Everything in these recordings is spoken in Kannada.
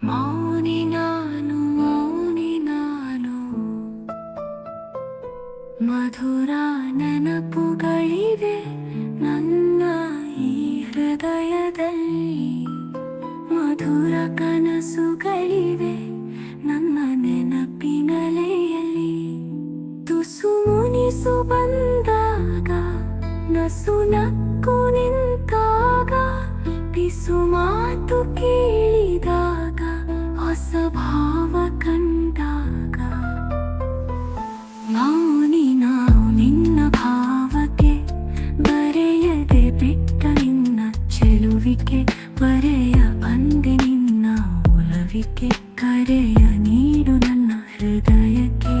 ಮೌನಿ ನಾನು ಮಧುರ ನೆನಪುಗಳಿವೆ ನನ್ನ ಈ ಹೃದಯದಲ್ಲಿ. ಮಧುರ ಕನಸುಗಳಿವೆ ನನ್ನ ನೆನಪಿನಲೆಯಲ್ಲಿ. ತುಸು ಮುನಿಸು ಬಂದಾಗ, ನಸು ನಕ್ಕು ನಿಂತಾಗ, ಪಿಸು ಮಾತು ಕೇಳಿದಾಗ, ಹೊಸ ಭಾವ ಕಂಡಾಗ. ಮೌನಿ ನಾವು ನಿನ್ನ ಭಾವಕ್ಕೆ, ಬರೆಯದೆ ಬಿಟ್ಟ ನಿನ್ನ ಚೆಲುವಿಕೆ. ಬರೆಯ ಬಂದೆ ನಿನ್ನ ಒಲವಿಕೆ, ಕರೆಯ ನೀಡು ನನ್ನ ಹೃದಯಕ್ಕೆ.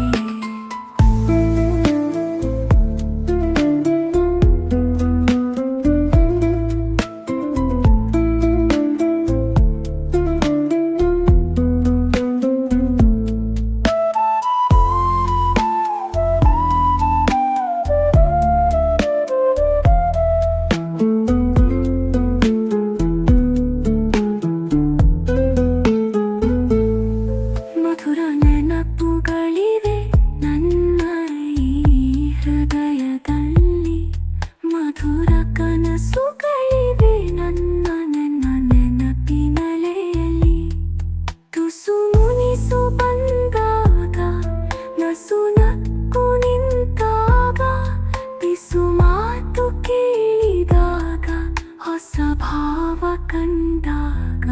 ಮಧುರ ನೆನಪುಗಳಿವೆ ನನ್ನ ಈ ಹೃದಯದಲ್ಲಿ. ಮಧುರ ಕನಸುಗಳಿವೆ ನನ್ನ ನೆನಪಿನಲೆಯಲ್ಲಿ. ತುಸು ಮುನಿಸು ಬಂದಾಗ, ನಸು ನಕ್ಕು ನಿಂತಾಗ, ಪಿಸು ಮಾತು ಕೇಳಿದಾಗ, ಹೊಸ ಭಾವ ಕಂಡಾಗ.